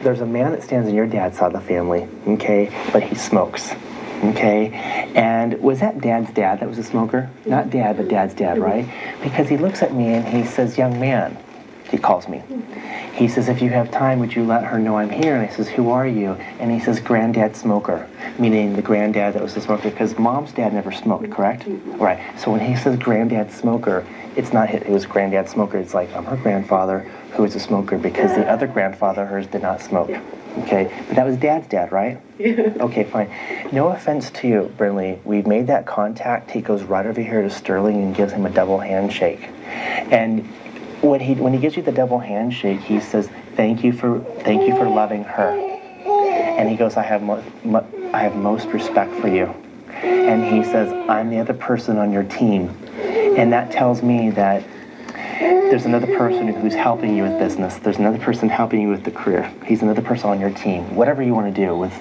There's a man that stands on your dad's side of the family, okay, but he smokes, okay? And was that Dad's dad that was a smoker? Not Dad, but Dad's dad, right? Because he looks at me and he says, young man, he calls me. He says, if you have time, would you let her know I'm here? And I says, who are you? And he says, Granddad Smoker, meaning the granddad that was a smoker, because Mom's dad never smoked, correct? Right. So when he says Granddad Smoker, it's not it was Granddad Smoker. It's like, I'm her grandfather who was a smoker because the other grandfather, hers, did not smoke. Okay, but that was Dad's dad, right? Okay, fine. No offense to you, Brinley. We've made that contact. He goes right over here to Sterling and gives him a double handshake. And when he gives you the double handshake, he says, thank you for loving her. And he goes, I have most respect for you. And he says, I'm the other person on your team. And that tells me that there's another person who's helping you with business. There's another person helping you with the career. He's another person on your team. Whatever you want to do with...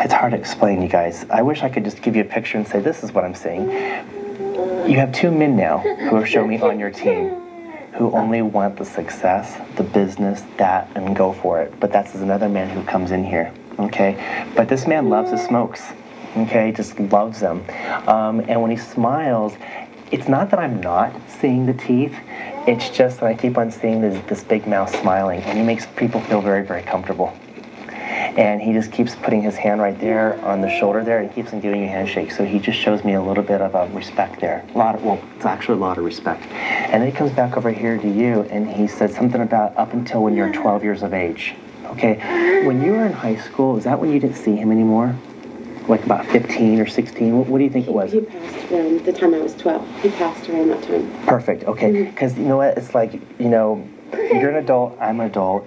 It's hard to explain, you guys. I wish I could just give you a picture and say, this is what I'm saying. You have two men now who have shown me on your team who only want the success, the business, that, and go for it. But that's another man who comes in here, okay? But this man loves his smokes, okay? Just loves them. And when he smiles, it's not that I'm not seeing the teeth. It's just that I keep on seeing this big mouth smiling, and he makes people feel very, very comfortable. And he just keeps putting his hand right there on the shoulder there and keeps on giving you a handshake. So he just shows me a little bit of respect there. It's actually a lot of respect. And then he comes back over here to you and he said something about up until when you're 12 years of age. Okay, when you were in high school, is that when you didn't see him anymore? Like about 15 or 16? What do you think it was? He passed around the time I was 12. He passed around that time. Perfect, okay. Because you know what? It's like, you know, you're an adult, I'm an adult.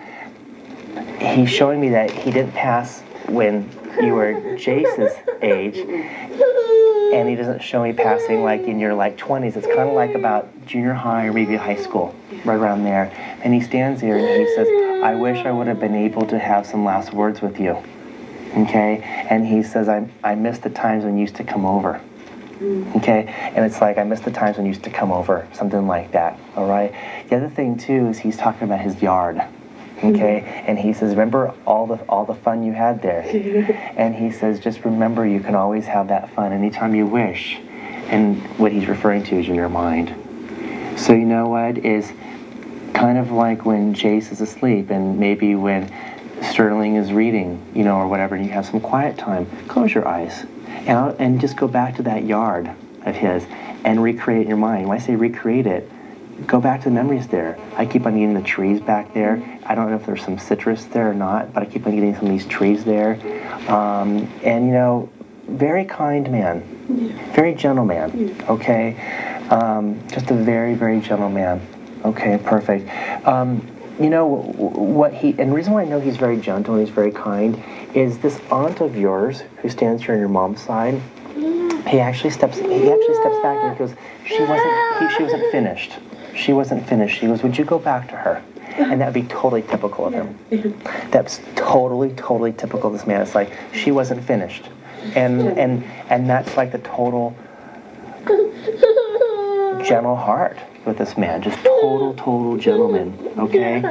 He's showing me that he didn't pass when you were Jace's age, and he doesn't show me passing like in your like 20s. It's kind of like about junior high or maybe high school, right around there. And he stands here and he says, I wish I would have been able to have some last words with you. Okay? And he says, I miss the times when you used to come over. Okay? And it's like, I miss the times when you used to come over, something like that. All right? The other thing too is he's talking about his yard. Okay, and he says, remember all the fun you had there? And he says, just remember you can always have that fun anytime you wish. And what he's referring to is in your mind. So you know what, is kind of like when Jace is asleep and maybe when Sterling is reading, you know, or whatever, and you have some quiet time, close your eyes and just go back to that yard of his and recreate in your mind. When I say recreate it, go back to the memories there. I keep on getting the trees back there. I don't know if there's some citrus there or not, but I keep on getting some of these trees there. And, you know, very kind man. Very gentle man, okay? Just a very, very gentle man. Okay, perfect. You know, and the reason why I know he's very gentle and he's very kind is this aunt of yours who stands here on your mom's side, he actually steps back and he goes, she wasn't finished. She wasn't finished. She goes, would you go back to her? And that would be totally typical of him. That's totally, totally typical of this man. It's like, she wasn't finished. And that's like the total gentle heart with this man. Just total gentleman, okay?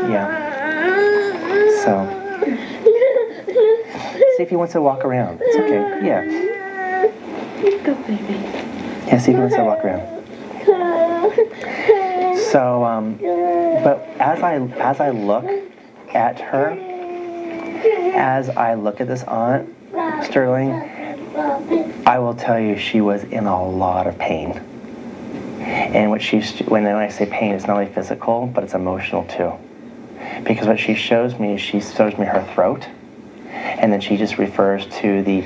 Yeah. So, see if he wants to walk around. It's okay, yeah. Go, baby. Yeah, see if he wants to walk around. So, but as I look at her, as I look at this aunt, Sterling, I will tell you she was in a lot of pain. And when I say pain, it's not only physical, but it's emotional too. Because what she shows me her throat, and then she just refers to the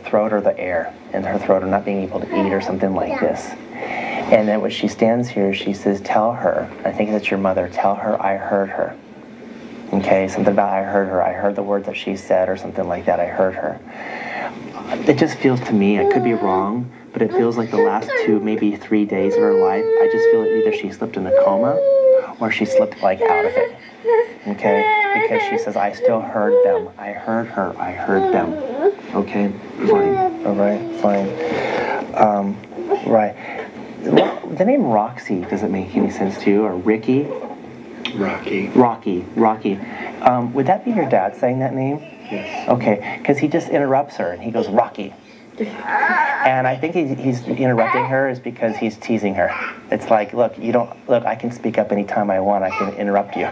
throat or the air in her throat, or not being able to eat or something like this. And then when she stands here, she says, tell her, I think that's your mother, tell her I heard her. Okay, something about I heard the words that she said or something like that, I heard her. It just feels to me, I could be wrong, but it feels like the last 2, maybe 3 days of her life, I just feel like either she slipped in a coma or she slipped like out of it. Okay, because she says, I still heard them. I heard her, I heard them. Okay, fine, all right, fine. Right. The name Roxy doesn't make any sense to you, or Ricky? Rocky. Rocky. Would that be your dad saying that name? Yes. Okay, because he just interrupts her and he goes, Rocky. And I think he's interrupting her is because he's teasing her. It's like, look, I can speak up anytime I want. I can interrupt you.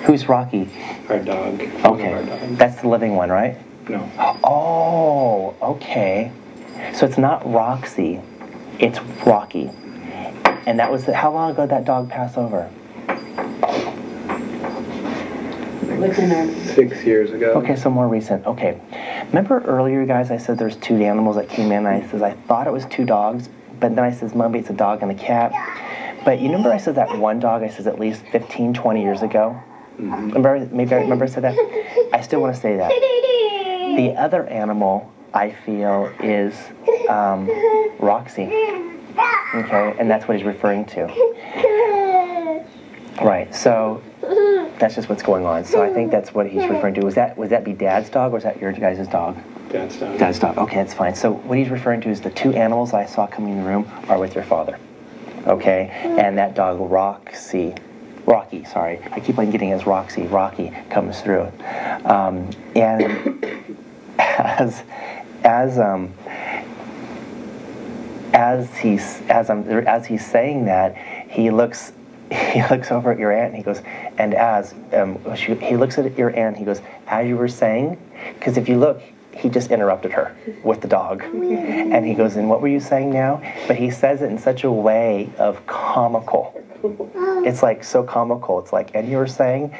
Who's Rocky? Our dog. Okay, Our dog. that's the living one, right? No. Oh, okay. So it's not Roxy, it's Rocky. And that was, how long ago did that dog pass over? Within our 6 years ago. Okay, so more recent. Okay. Remember earlier, guys, I said there's 2 animals that came in. I thought it was 2 dogs, but then I says, maybe it's a dog and a cat. But you remember I said that one dog, I said at least 15, 20 years ago? Mm-hmm. Remember I said that? I still want to say that. The other animal, I feel, is Roxy. Okay, and that's what he's referring to. Right, so that's just what's going on. So I think that's what he's referring to. Was that be Dad's dog, or was that your guys' dog? Dad's dog. Dad's dog. Okay, that's fine. So what he's referring to is the 2 animals I saw coming in the room are with your father. Okay, and that dog Rocky, sorry. I keep on getting it as Roxy. Rocky comes through, and as he's saying that, he looks over at your aunt and he goes, and he looks at your aunt, he goes, as you were saying, because if you look, he just interrupted her with the dog. And he goes, and what were you saying now? But he says it in such a way of comical. It's like so comical. It's like, and you were saying,